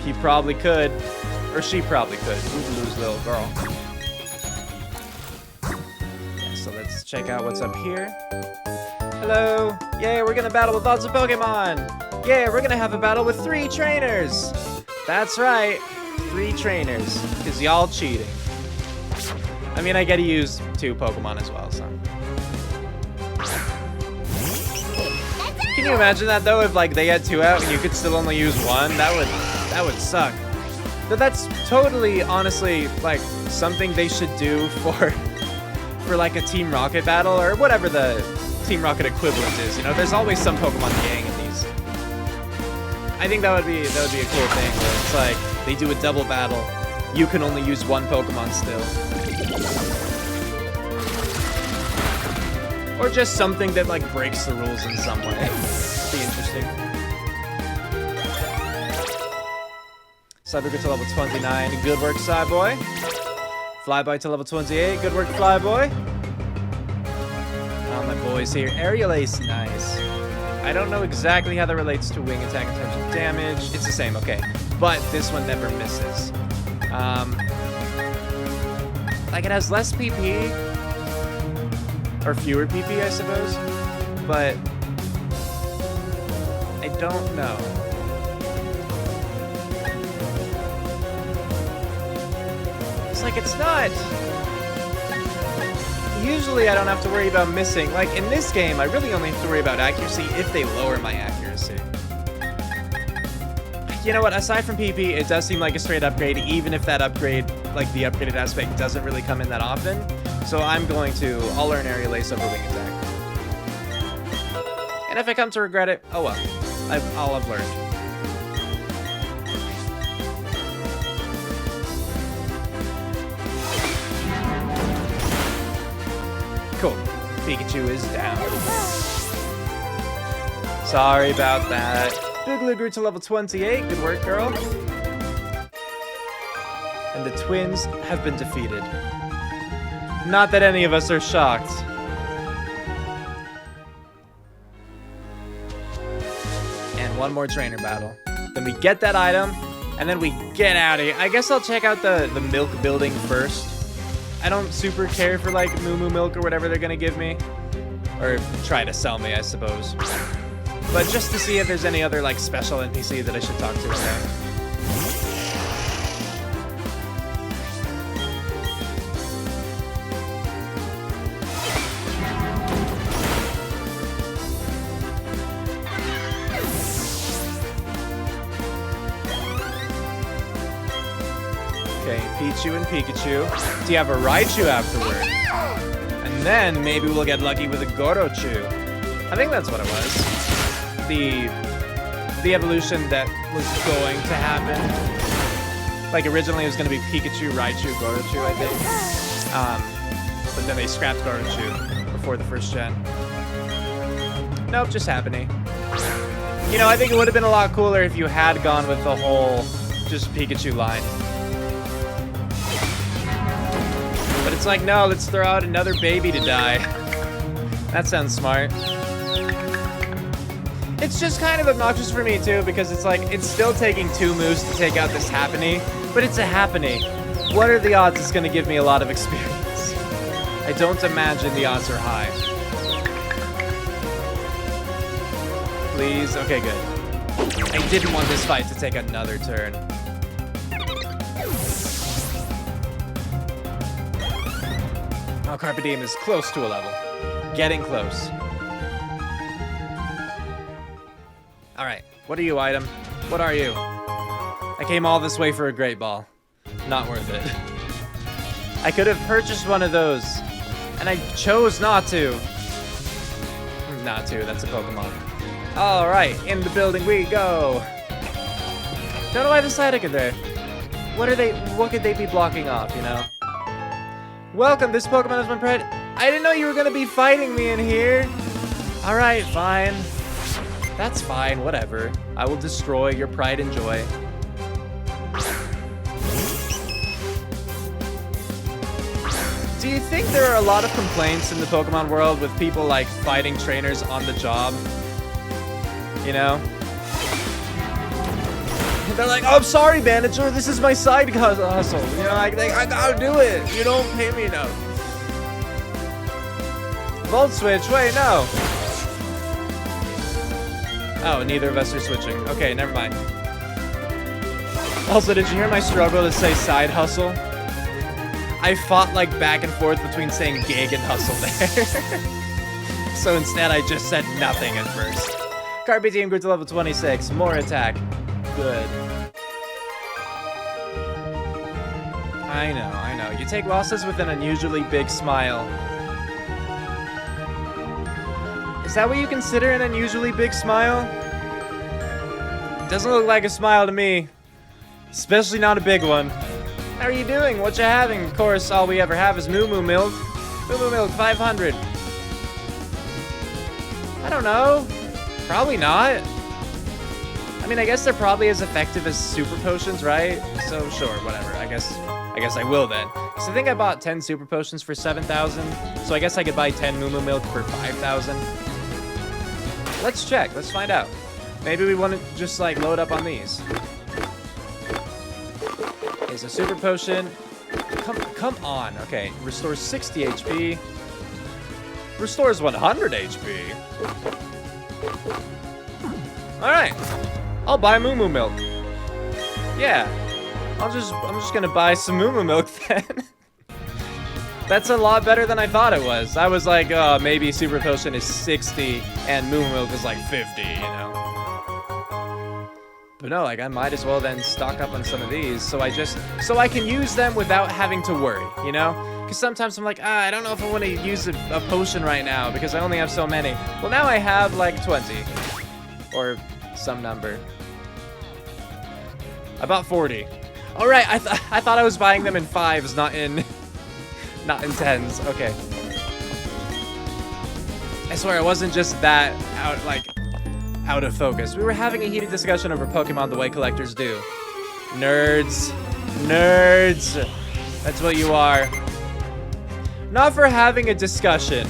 He probably could. Or she probably could. Lose little girl. Yeah, so let's check out what's up here. Hello. Yay, we're gonna battle with lots of Pokemon. Yay, we're gonna have a battle with 3 trainers. That's right. 3 trainers. Because y'all cheating. I mean, I get to use 2 Pokemon as well, so. Can you imagine that though? If like they had 2 out and you could still only use 1, that would suck. But that's totally, honestly, like something they should do for like a Team Rocket battle or whatever the Team Rocket equivalent is. You know, there's always some Pokemon gang in these. I think that would be a cool thing where it's like they do a double battle. You can only use 1 Pokemon still. Or just something that like breaks the rules in some way. Be interesting. Cybergrid to level 29. Good work, Cyboy. Flyby to level 28. Good work, Flyboy. Oh, my boys here. Aerial Ace, nice. I don't know exactly how that relates to wing attack in terms of damage. It's the same, okay. But this one never misses. Like it has less PP. Or fewer PP, I suppose. But I don't know. It's like it's not. Usually I don't have to worry about missing. Like in this game, I really only have to worry about accuracy if they lower my accuracy. You know what? Aside from PP, it does seem like a straight upgrade, even if that upgrade, like the upgraded aspect, doesn't really come in that often. So I'll learn Aerial Ace over Wing Attack. And if I come to regret it, oh well. I'll have learned. Cool. Pikachu is down. Sorry about that. Boogaloo grew to level 28. Good work, girl. And the twins have been defeated. Not that any of us are shocked. And one more trainer battle. Then we get that item, and then we get out of here. I guess I'll check out the milk building first. I don't super care for like Moo Moo Milk or whatever they're gonna give me. Or try to sell me, I suppose. But just to see if there's any other like special NPC that I should talk to. Okay? Okay, Pichu and Pikachu. Do you have a Raichu afterward? And then maybe we'll get lucky with a Gorochu. I think that's what it was. The evolution that was going to happen. Like originally it was going to be Pikachu, Raichu, Gorochu, I think. But then they scrapped Gorochu before the first gen. Nope, just happening. You know, I think it would have been a lot cooler if you had gone with the whole just Pikachu line. But it's like, no, let's throw out another baby to die. That sounds smart. It's just kind of obnoxious for me too, because it's like, it's still taking 2 moves to take out this Happiny, but it's a Happiny. What are the odds it's gonna give me a lot of experience? I don't imagine the odds are high. Please, okay, good. I didn't want this fight to take another turn. Oh, Carpe Diem is close to a level. Getting close. Alright, what are you, item? What are you? I came all this way for a Great Ball. Not worth it. I could have purchased one of those, and I chose not to. Not to, that's a Pokemon. Alright, in the building we go. Don't know why the Psyduck are there. What could they be blocking off, you know? Welcome, this Pokemon has been bred. I didn't know you were gonna be fighting me in here. Alright, fine. That's fine, whatever. I will destroy your pride and joy. Do you think there are a lot of complaints in the Pokemon world with people like fighting trainers on the job? You know? They're like, oh, I'm sorry, manager. This is my side hustle. You know, I gotta do it. You don't pay me enough. Volt switch. Wait, no. Oh, neither of us are switching. Okay, never mind. Also, did you hear my struggle to say side hustle? I fought like back and forth between saying gig and hustle there. So instead, I just said nothing at first. Carpe Diem grew to level 26. More attack. Good. I know. You take losses with an unusually big smile. Is that what you consider an unusually big smile? Doesn't look like a smile to me. Especially not a big one. How are you doing? What you having? Of course, all we ever have is Moo Moo Milk. Moo Moo Milk, 500. I don't know. Probably not. I mean, I guess they're probably as effective as super potions, right? So sure, whatever. I guess I will then. So I think I bought 10 super potions for 7,000. So I guess I could buy 10 Moo Moo Milk for 5,000. Let's check. Let's find out. Maybe we want to just like load up on these. Is a super potion. Come on. Okay, restores 60 HP. Restores 100 HP. All right. I'll buy Moo Moo Milk. Yeah. I'm just gonna buy some Moo Moo Milk then. That's a lot better than I thought it was. I was like, maybe super potion is 60 and Moo Moo Milk is like 50, you know. But no, like I might as well then stock up on some of these so I can use them without having to worry, you know? Because sometimes I'm like, I don't know if I want to use a potion right now because I only have so many. Well, now I have like 20 or some number. About 40. All right, I thought I was buying them in 5s, not in 10s. Okay. I swear it wasn't just that out of focus. We were having a heated discussion over Pokemon the way collectors do. Nerds. Nerds. That's what you are. Not for having a discussion,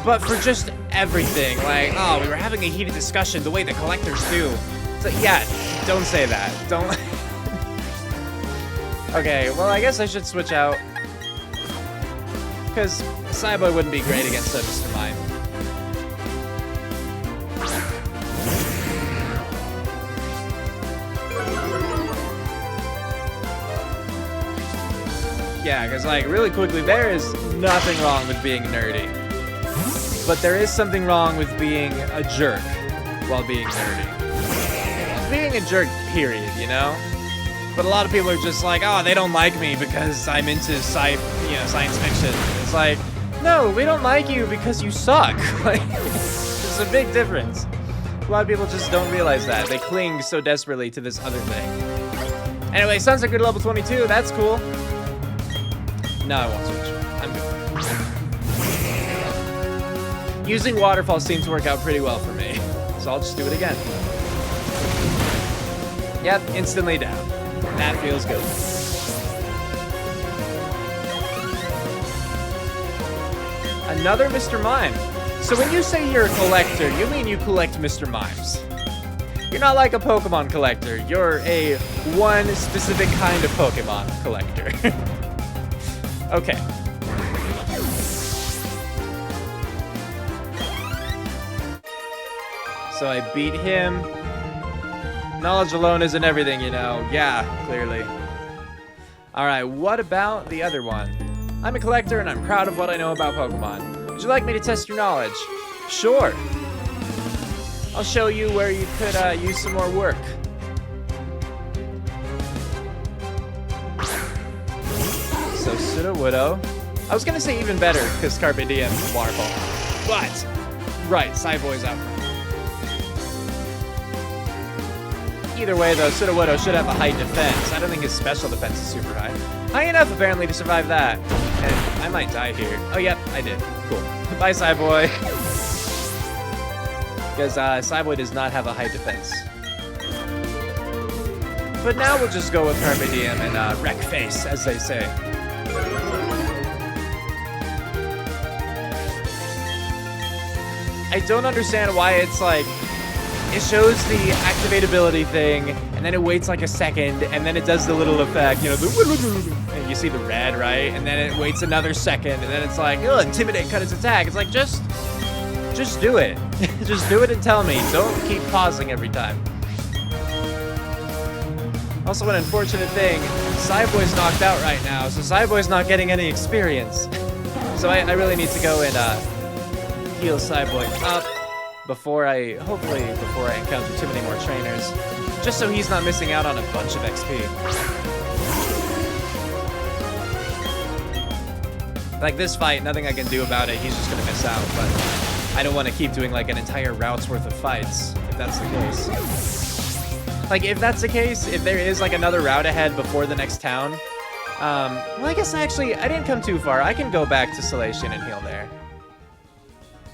but for just everything. Like, oh, we were having a heated discussion the way the collectors do. So, yeah, don't say that. Don't. Okay, well, I guess I should switch out. Because Cyboy wouldn't be great against a Mr. Mime. Yeah, because, like, really quickly, there is nothing wrong with being nerdy. But there is something wrong with being a jerk while being nerdy. Being a jerk, period, you know? But a lot of people are just like, oh, they don't like me because I'm into science fiction. It's like, no, we don't like you because you suck. Like, there's a big difference. A lot of people just don't realize that. They cling so desperately to this other thing. Anyway, Sunset grew to level 22. That's cool. No, I won't switch. I'm good. Using Waterfall seems to work out pretty well for me. So I'll just do it again. Yep, instantly down. That feels good. Another Mr. Mime. So when you say you're a collector, you mean you collect Mr. Mimes. You're not like a Pokemon collector. You're a one specific kind of Pokemon collector. Okay. So I beat him. Knowledge alone isn't everything, you know. Yeah, clearly. Alright, what about the other one? I'm a collector and I'm proud of what I know about Pokemon. Would you like me to test your knowledge? Sure. I'll show you where you could use some more work. So, Sudowoodo. I was gonna say even better, because Carpe Diem is Waterfall. But, right, Cyboy's out front. Either way, though, Sudowoodo should have a high defense. I don't think his special defense is super high. High enough, apparently, to survive that. And I might die here. Oh, yep, I did. Cool. Bye, Cyboy. Because Cyboy does not have a high defense. But now we'll just go with Carpe Diem and wreck face, as they say. I don't understand why it's like, it shows the activate ability thing, and then it waits like a second, and then it does the little effect, you know, and you see the red, right? And then it waits another second, and then it's like, oh, intimidate, cut its attack. It's like, just do it. Just do it and tell me. Don't keep pausing every time. Also, an unfortunate thing, Cyboy's knocked out right now, so Cyboy's not getting any experience. So I really need to go and heal Cyboy up hopefully before I encounter too many more trainers, just so he's not missing out on a bunch of XP. Like this fight, nothing I can do about it, he's just gonna miss out, but I don't want to keep doing like an entire route's worth of fights, if that's the case. Like, if that's the case, if there is like another route ahead before the next town, well, I guess I didn't come too far. I can go back to Salation and heal there.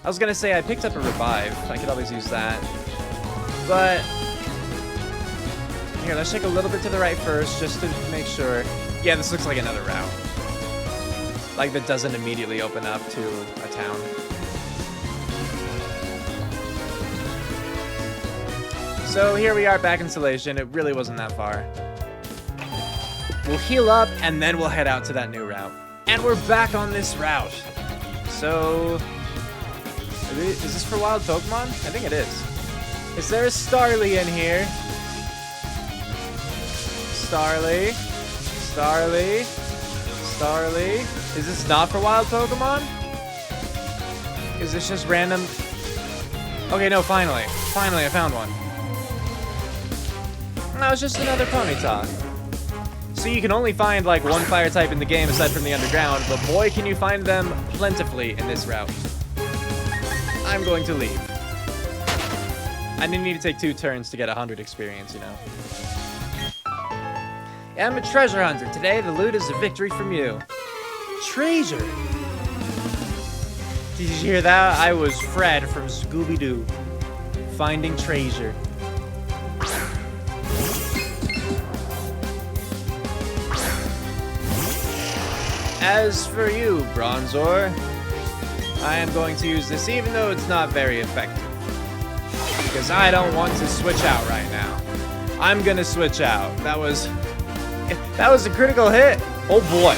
I was gonna say I picked up a revive. I could always use that. But here, let's check a little bit to the right first, just to make sure. Yeah, this looks like another route. Like, that doesn't immediately open up to a town. So here we are back in Salation. It really wasn't that far. We'll heal up, and then we'll head out to that new route. And we're back on this route. So, is this for wild Pokemon? I think it is. Is there a Starly in here? Starly? Starly? Starly? Is this not for wild Pokemon? Is this just random? Okay, no, finally. Finally, I found one. No, it's just another Ponyta. So you can only find like one fire type in the game aside from the underground, but boy can you find them plentifully in this route. I'm going to leave. I didn't need to take 2 turns to get 100 experience, you know. Yeah, I'm a treasure hunter. Today the loot is a victory from you. Treasure? Did you hear that? I was Fred from Scooby-Doo. Finding treasure. As for you, Bronzor, I am going to use this even though it's not very effective. Because I don't want to switch out right now. I'm gonna switch out. That was a critical hit. Oh boy.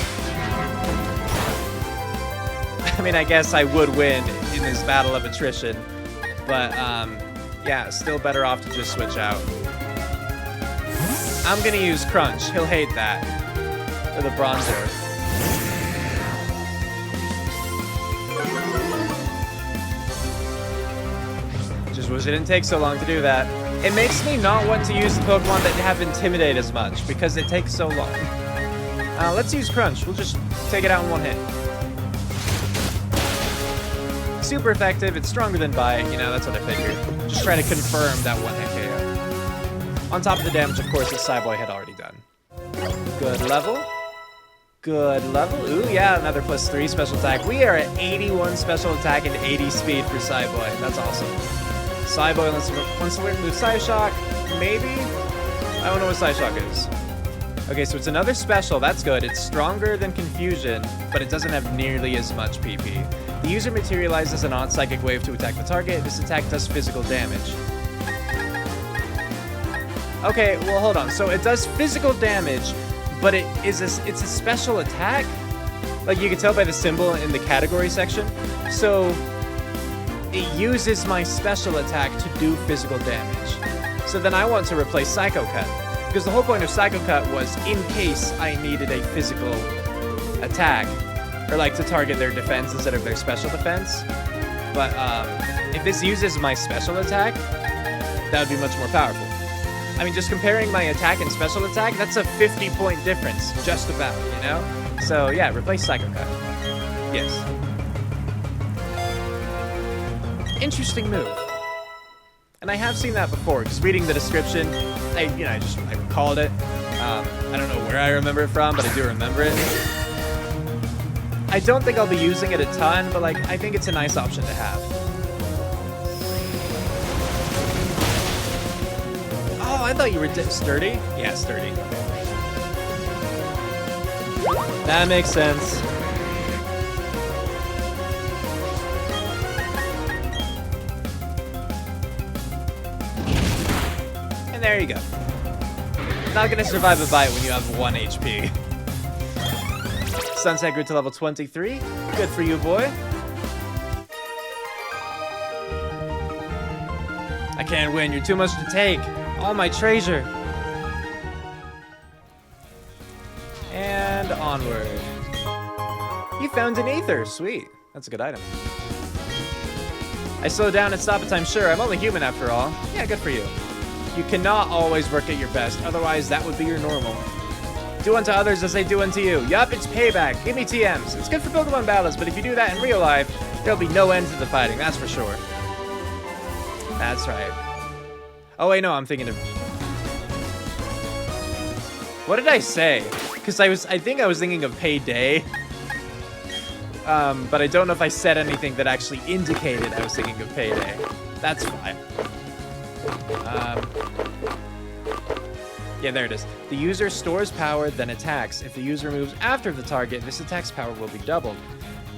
I mean, I guess I would win in this battle of attrition. But, yeah, still better off to just switch out. I'm gonna use Crunch. He'll hate that. For the Bronzor. Just wish it didn't take so long to do that. It makes me not want to use the Pokemon that have Intimidate as much, because it takes so long. Let's use Crunch. We'll just take it out in one hit. Super effective. It's stronger than Bite. You know, that's what I figured. Just try to confirm that one hit KO. On top of the damage, of course, that Cyboy had already done. Good level. Good level. Ooh, yeah, another +3 special attack. We are at 81 special attack and 80 speed for Cyboy. That's awesome. Cyboy wants to learn to move Psyshock. Maybe? I don't know what Psyshock is. Okay, so it's another special. That's good. It's stronger than Confusion, but it doesn't have nearly as much PP. The user materializes a non-psychic wave to attack the target. This attack does physical damage. Okay, well, hold on. So it does physical damage, but it's a special attack? Like, you can tell by the symbol in the category section. So it uses my special attack to do physical damage. So then I want to replace Psycho Cut. Because the whole point of Psycho Cut was in case I needed a physical attack. Or like to target their defense instead of their special defense. But if this uses my special attack, that would be much more powerful. I mean, just comparing my attack and special attack, that's a 50-point difference, just about, you know? So yeah, replace Psycho Cut. Yes. Interesting move. And I have seen that before, because reading the description, I recalled it. I don't know where I remember it from, but I do remember it. I don't think I'll be using it a ton, but like, I think it's a nice option to have. Oh, I thought you were sturdy? Yeah, sturdy. That makes sense. And there you go. Not gonna survive a bite when you have 1 HP. Sunset grew to level 23. Good for you, boy. I can't win. You're too much to take. All my treasure. And onward. You found an ether. Sweet. That's a good item. I slow down and stop at time. Sure, I'm only human after all. Yeah, good for you. You cannot always work at your best. Otherwise, that would be your normal. Do unto others as they do unto you. Yup, it's payback. Give me TMs. It's good for Pokemon battles, but if you do that in real life, there'll be no end to the fighting. That's for sure. That's right. Oh, wait, no, I'm thinking of... What did I say? Because I think I was thinking of payday. But I don't know if I said anything that actually indicated I was thinking of payday. That's fine. Yeah, there it is. The user stores power, then attacks. If the user moves after the target, this attack's power will be doubled.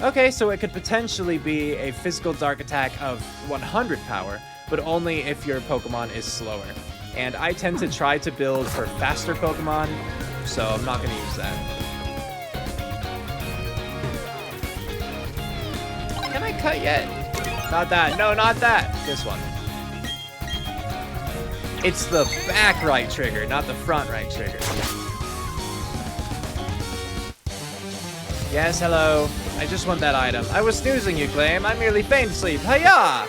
Okay, so it could potentially be a physical dark attack of 100 power, but only if your Pokemon is slower. And I tend to try to build for faster Pokemon, so I'm not going to use that. Can I cut yet? Not that. No, not that. This one. It's the back right trigger, not the front right trigger. Yes, hello. I just want that item. I was snoozing, you claim. I merely feigned sleep. Hiya!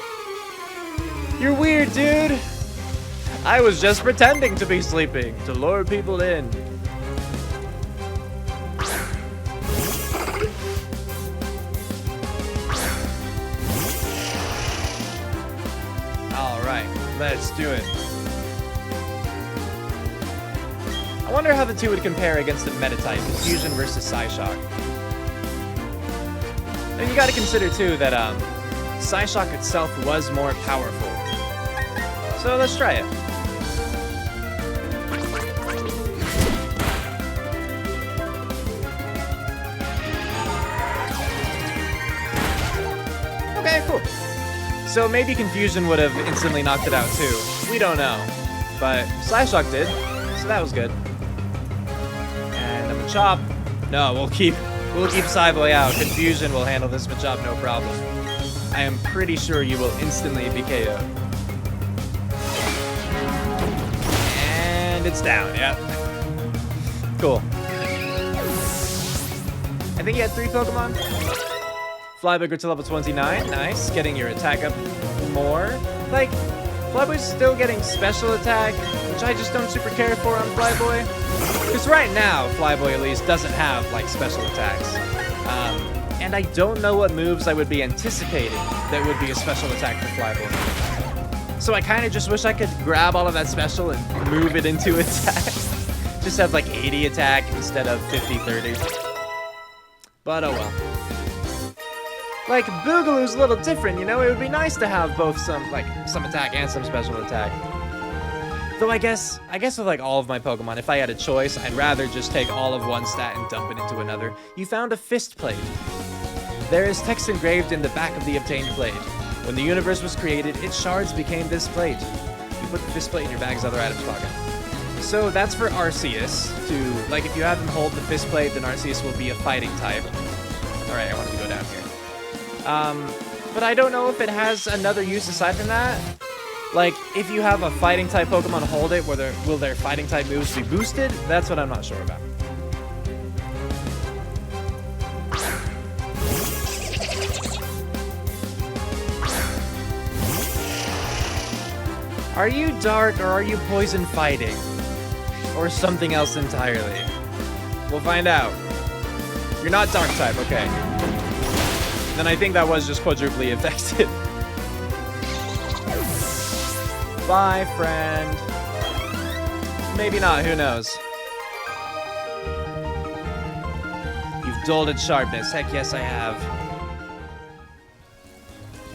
You're weird, dude. I was just pretending to be sleeping to lure people in. All right, let's do it. I wonder how the two would compare against the Meta-type, Fusion versus Psyshock. And you gotta consider too that Psyshock itself was more powerful. So let's try it. Okay, cool. So maybe Confusion would have instantly knocked it out too. We don't know. But Psyshock did, so that was good. Machop. No, we'll keep Cyboy out. Confusion will handle this Machop no problem. I am pretty sure you will instantly be KO'd. And it's down, yep. Cool. I think you had 3 Pokemon. Flyboy to level 29. Nice. Getting your attack up more. Like, Flyboy's still getting special attack, which I just don't super care for on Flyboy. Because right now, Flyboy at least doesn't have, like, special attacks. And I don't know what moves I would be anticipating that would be a special attack for Flyboy. So I kind of just wish I could grab all of that special and move it into attack. Just have, like, 80 attack instead of 50-30. But oh well. Like, Boogaloo's a little different, you know? It would be nice to have both some attack and some special attack. Though I guess with like all of my Pokemon, if I had a choice, I'd rather just take all of one stat and dump it into another. You found a fist plate. There is text engraved in the back of the obtained plate. When the universe was created, its shards became this plate. You put the fist plate in your bag's other items pocket. So that's for Arceus to, like, if you have him hold the fist plate, then Arceus will be a fighting type. Alright, I wanted to go down here. But I don't know if it has another use aside from that. Like, if you have a fighting type Pokemon hold it, will their fighting type moves be boosted? That's what I'm not sure about. Are you dark or are you poison fighting? Or something else entirely? We'll find out. You're not dark type, okay. Then I think that was just quadruply effective. Bye, friend. Maybe not, who knows? You've dulled its sharpness. Heck yes, I have.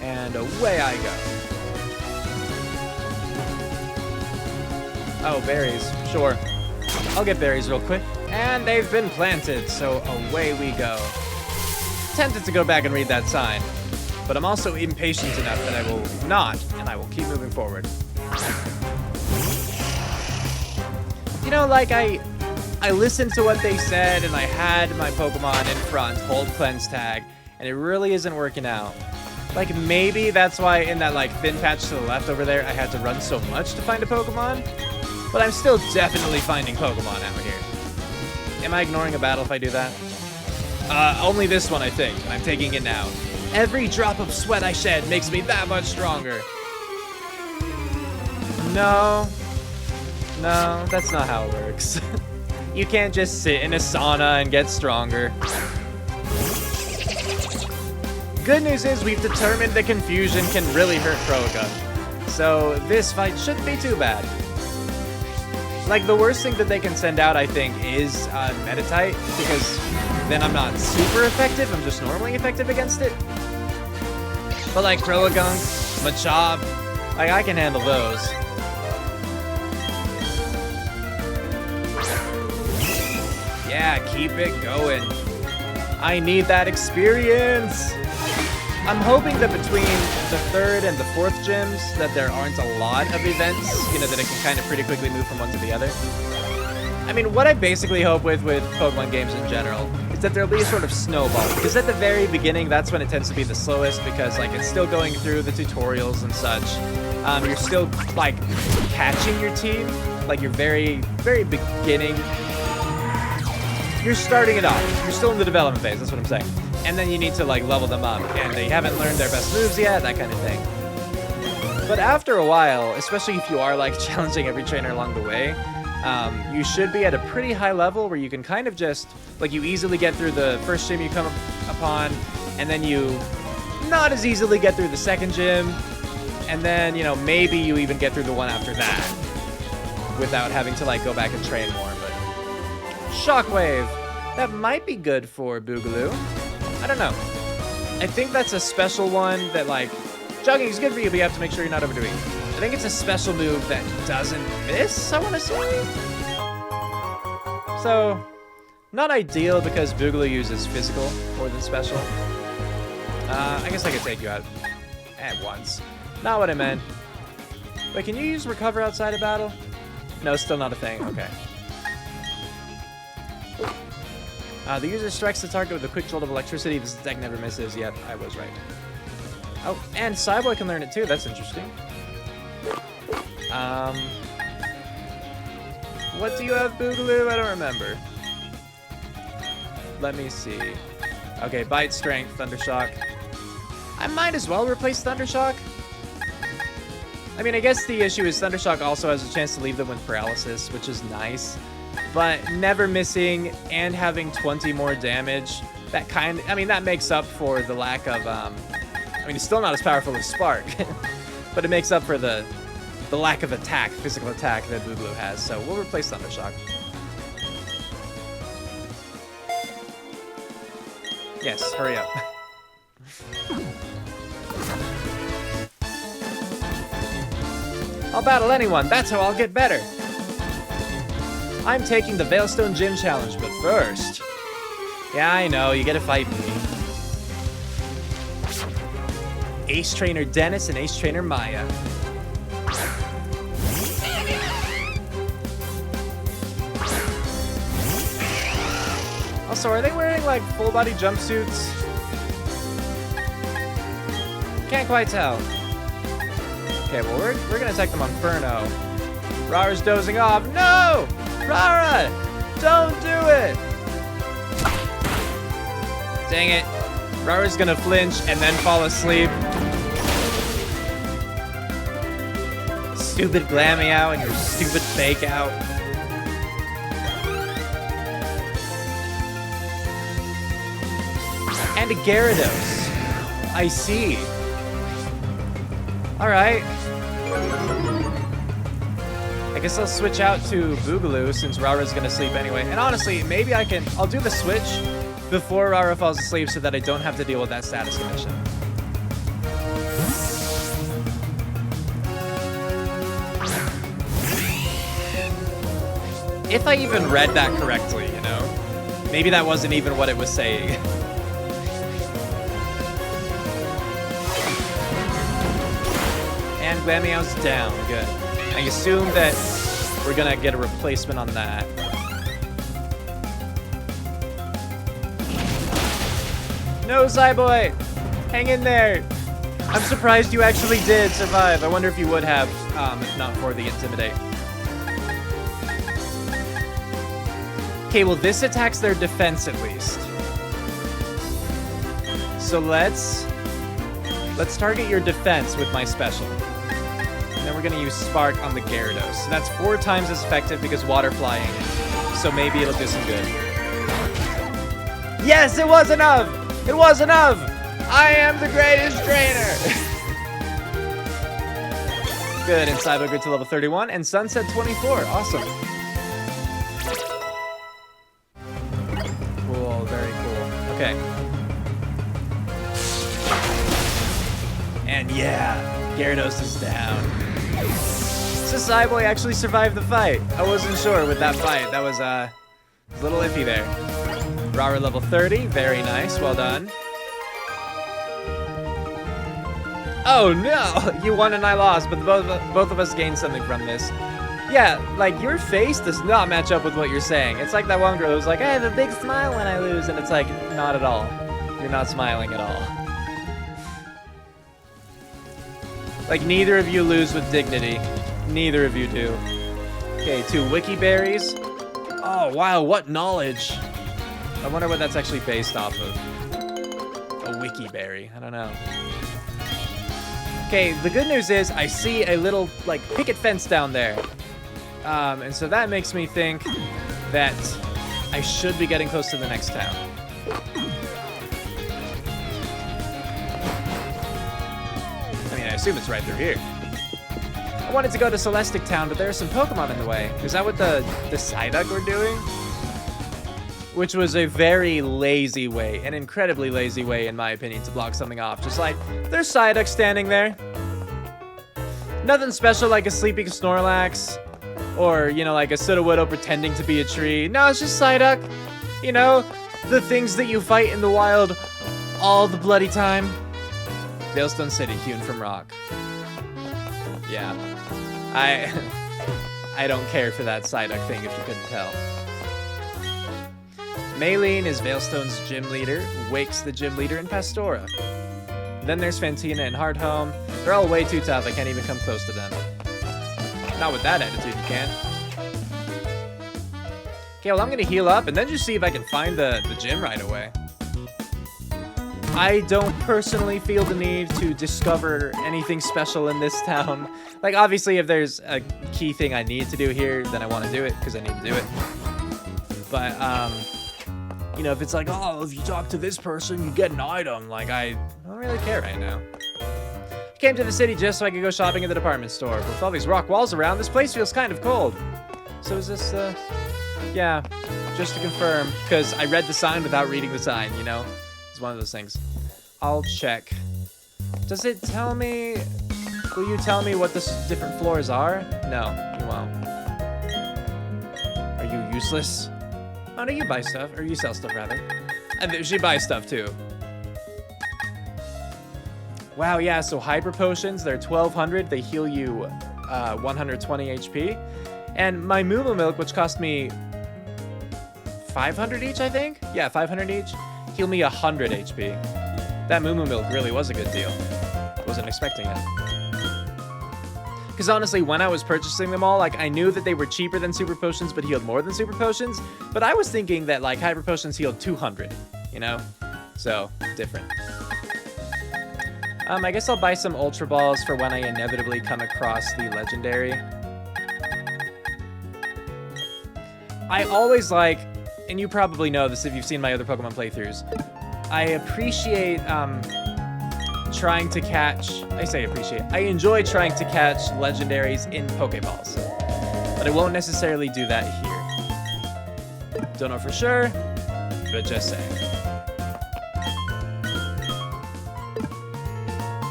And away I go. Oh, berries. Sure. I'll get berries real quick. And they've been planted, so away we go. Tempted to go back and read that sign. But I'm also impatient enough that I will not, and I will keep moving forward. You know, like I listened to what they said and I had my Pokemon in front, hold cleanse tag, and it really isn't working out. Like maybe that's why in that like thin patch to the left over there, I had to run so much to find a Pokemon. But I'm still definitely finding Pokemon out here. Am I ignoring a battle if I do that? Only this one, I think, and I'm taking it now. Every drop of sweat I shed makes me that much stronger. No, that's not how it works. You can't just sit in a sauna and get stronger. Good news is we've determined that confusion can really hurt Croagunk. So this fight shouldn't be too bad. Like the worst thing that they can send out, I think, is Meditite, because then I'm not super effective, I'm just normally effective against it. But like Croagunk, Machop, like I can handle those. Yeah, keep it going. I need that experience. I'm hoping that between the 3rd and the 4th gyms that there aren't a lot of events, you know, that it can kind of pretty quickly move from one to the other. I mean, what I basically hope with Pokemon games in general is that there'll be a sort of snowball, because at the very beginning, that's when it tends to be the slowest, because like it's still going through the tutorials and such. You're still like catching your team, like you're very, very beginning. You're starting it off. You're still in the development phase, that's what I'm saying. And then you need to like level them up, and they haven't learned their best moves yet, that kind of thing. But after a while, especially if you are like challenging every trainer along the way, you should be at a pretty high level where you can kind of just, like you easily get through the first gym you come upon, and then you not as easily get through the second gym, and then, you know, maybe you even get through the one after that without having to like go back and train more. But Shockwave, that might be good for Boogaloo. I don't know. I think that's a special one that, like, jogging is good for you, but you have to make sure you're not overdoing it. I think it's a special move that doesn't miss, I want to say. So, not ideal because Boogaloo uses physical more than special. I guess I could take you out at once. Not what I meant. Wait, can you use recover outside of battle? No, still not a thing. Okay. The user strikes the target with a quick jolt of electricity. This attack never misses. Yep, I was right. Oh, and Cyboy can learn it too. That's interesting. What do you have, Boogaloo? I don't remember. Let me see. Okay, Bite Strength, Thundershock. I might as well replace Thundershock. I mean, I guess the issue is Thundershock also has a chance to leave them with paralysis, which is nice. But never missing and having 20 more damage, that makes up for the lack of, I mean, it's still not as powerful as Spark, but it makes up for the lack of attack, physical attack that Boogaloo has, so we'll replace Thundershock. Yes, hurry up. I'll battle anyone, that's how I'll get better. I'm taking the Veilstone Gym Challenge, but first... Yeah, I know, you gotta fight me. Ace Trainer Dennis and Ace Trainer Maya. Also, are they wearing, like, full-body jumpsuits? Can't quite tell. Okay, well, we're gonna attack them on Inferno. Rara's dozing off. No! Rara! Don't do it! Dang it. Rara's gonna flinch and then fall asleep. Stupid Glammy out and your stupid fake out. And a Gyarados. I see. Alright. I guess I'll switch out to Boogaloo since Rara's gonna sleep anyway. And honestly, maybe I'll do the switch before Rara falls asleep so that I don't have to deal with that status condition. If I even read that correctly, you know? Maybe that wasn't even what it was saying. And Glameow's down, good. I assume that we're gonna get a replacement on that. No, Cyboy! Hang in there! I'm surprised you actually did survive. I wonder if you would have, if not for the Intimidate. Okay, well, this attacks their defense at least. So let's target your defense with my special. And then we're gonna use Spark on the Gyarados. So that's 4 times as effective because water flying. So maybe it'll do some good. Yes, it was enough! It was enough! I am the greatest trainer! Good, and Cyber grew to level 31, and Sunset 24. Awesome. Cool, very cool. Okay. And yeah, Gyarados is down. So Cyboy actually survived the fight. I wasn't sure with that fight. That was a little iffy there. Rara level 30, very nice, well done. Oh no, you won and I lost, but both of us gained something from this. Yeah, like your face does not match up with what you're saying. It's like that one girl who's like, I have a big smile when I lose, and it's like, not at all. You're not smiling at all. Like neither of you lose with dignity. Neither of you do. Okay, 2 Wiki Berries. Oh wow, what knowledge. I wonder what that's actually based off of. A Wiki Berry, I don't know. Okay, the good news is I see a little, like, picket fence down there. And so that makes me think that I should be getting close to the next town. I mean, I assume it's right through here. I wanted to go to Celestic Town, but there are some Pokemon in the way. Is that what the Psyduck were doing? Which was a very lazy way, an incredibly lazy way, in my opinion, to block something off. Just like, there's Psyduck standing there. Nothing special like a sleeping Snorlax, or, you know, like a Sudowoodo pretending to be a tree. No, it's just Psyduck. You know, the things that you fight in the wild all the bloody time. Veilstone City, hewn from rock. Yeah. I don't care for that Psyduck thing, if you couldn't tell. Maylene is Veilstone's gym leader, Wake's the gym leader, and Pastora. Then there's Fantina and Hardhome. They're all way too tough, I can't even come close to them. Not with that attitude, you can. Okay, well I'm gonna heal up and then just see if I can find the gym right away. I don't personally feel the need to discover anything special in this town. Like, obviously, if there's a key thing I need to do here, then I want to do it, because I need to do it. But, you know, if it's like, oh, if you talk to this person, you get an item. Like, I don't really care right now. I came to the city just so I could go shopping at the department store. But with all these rock walls around, this place feels kind of cold. So is this, yeah, just to confirm, because I read the sign without reading the sign, you know? It's one of those things. I'll check. Does it tell me... Will you tell me what the different floors are? No, you won't. Are you useless? Oh, no, you buy stuff. Or you sell stuff, rather. And she buys stuff, too. Wow, yeah, so Hyper Potions, they're 1,200. They heal you 120 HP. And my Moo Moo Milk, which cost me 500 each, I think? Yeah, 500 each. Heal me 100 HP. That Moo Moo Milk really was a good deal. Wasn't expecting it. Because honestly, when I was purchasing them all, like, I knew that they were cheaper than Super Potions, but healed more than Super Potions. But I was thinking that, like, Hyper Potions healed 200, you know? So, different. I guess I'll buy some Ultra Balls for when I inevitably come across the Legendary. I always like, and you probably know this if you've seen my other Pokemon playthroughs, I appreciate, trying to catch, I enjoy trying to catch legendaries in Pokeballs, but I won't necessarily do that here. Don't know for sure, but just saying.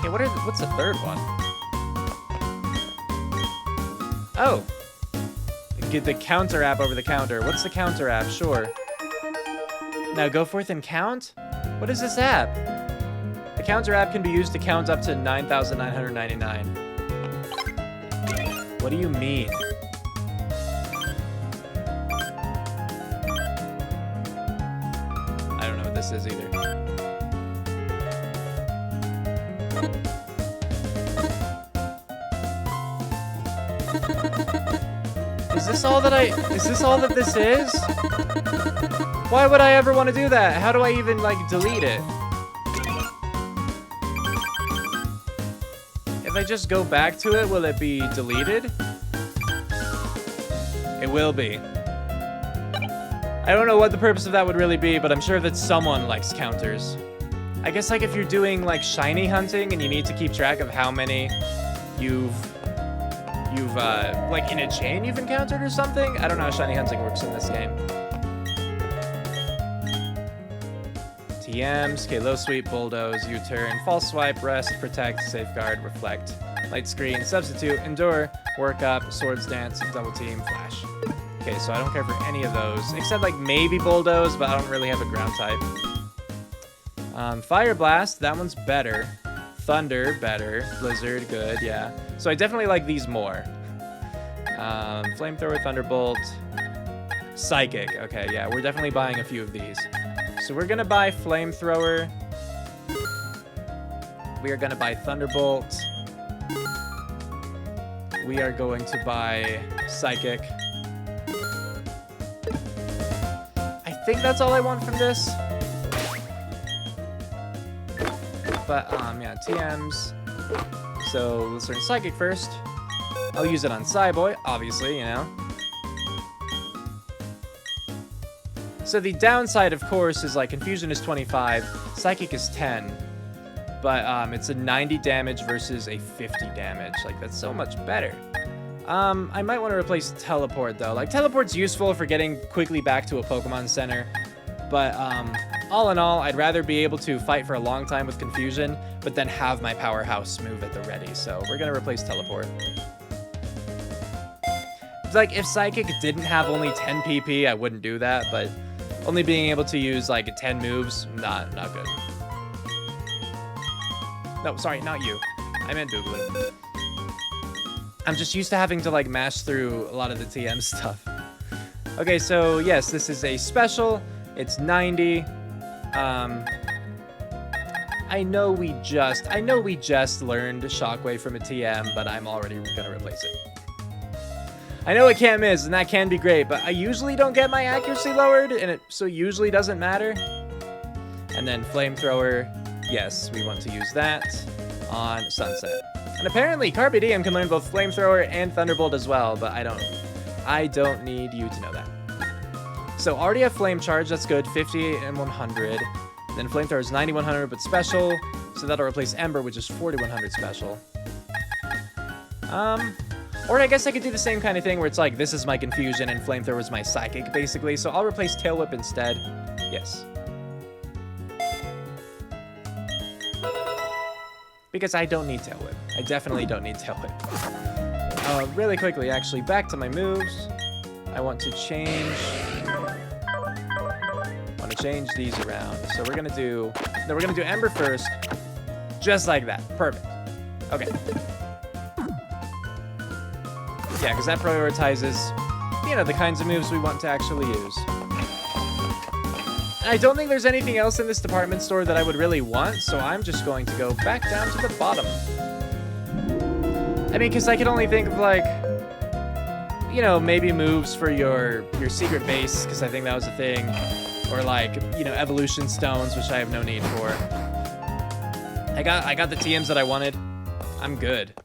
Okay, what's the third one? Oh, get the counter app over the counter. What's the counter app? Sure. Now go forth and count? What is this app? The counter app can be used to count up to 9,999. What do you mean? what this is either. Is this all that this is? Why would I ever want to do that? How do I even, like, delete it? If I just go back to it, will it be deleted? It will be. I don't know what the purpose of that would really be, but I'm sure that someone likes counters. I guess, like, if you're doing, like, shiny hunting and you need to keep track of how many you've like, in a chain you've encountered or something? I don't know how shiny hunting works in this game. TMs, K-low sweep, bulldoze, U-turn, false swipe, rest, protect, safeguard, reflect, light screen, substitute, endure, work up, swords dance, double team, flash. Okay, so I don't care for any of those, except like maybe bulldoze, but I don't really have a ground type. Fire blast, that one's better. Thunder, better. Blizzard, good, yeah. So I definitely like these more. Flamethrower, Thunderbolt. Psychic, okay, yeah, we're definitely buying a few of these. So we're gonna buy Flamethrower. We are gonna buy Thunderbolt. We are going to buy Psychic. I think that's all I want from this. But, yeah, TMs. So, let's learn Psychic first. I'll use it on Psyboy, obviously, you know. So the downside, of course, is, like, Confusion is 25, Psychic is 10. But, it's a 90 damage versus a 50 damage. Like, that's so much better. I might want to replace Teleport, though. Like, Teleport's useful for getting quickly back to a Pokemon Center. But, all in all, I'd rather be able to fight for a long time with Confusion, but then have my Powerhouse move at the ready. So we're going to replace Teleport. It's like, if Psychic didn't have only 10 PP, I wouldn't do that, but only being able to use, like, 10 moves, not good. No, sorry, not you. I meant Boogaloo. I'm just used to having to, like, mash through a lot of the TM stuff. Okay, so, yes, this is a special. It's 90. I know we just learned Shockwave from a TM, but I'm already gonna replace it. I know it can't miss, and that can be great, but I usually don't get my accuracy lowered, and it so usually doesn't matter. And then Flamethrower, yes, we want to use that on Sunset. And apparently Carpe Diem can learn both Flamethrower and Thunderbolt as well, but I don't need you to know that. So already have Flame Charge, that's good, 58 and 100. Then Flamethrower is 9100, but special, so that'll replace Ember, which is 4100 special. Or I guess I could do the same kind of thing where it's like, this is my Confusion and Flamethrower is my Psychic, basically. So I'll replace Tail Whip instead. Yes. Because I don't need Tail Whip. I definitely don't need Tail Whip. Really quickly, actually, back to my moves. I want to change these around. So we're gonna do Ember first, just like that. Perfect. Okay. Yeah, because that prioritizes, you know, the kinds of moves we want to actually use. And I don't think there's anything else in this department store that I would really want, so I'm just going to go back down to the bottom. I mean, because I can only think of, like, you know, maybe moves for your secret base, because I think that was a thing. Or, like, you know, evolution stones, which I have no need for. I got the TMs that I wanted. I'm good.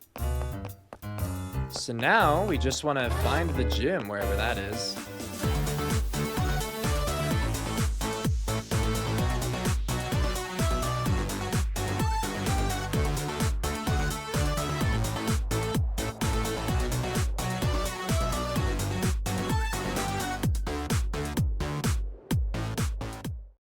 So now we just want to find the gym, wherever that is.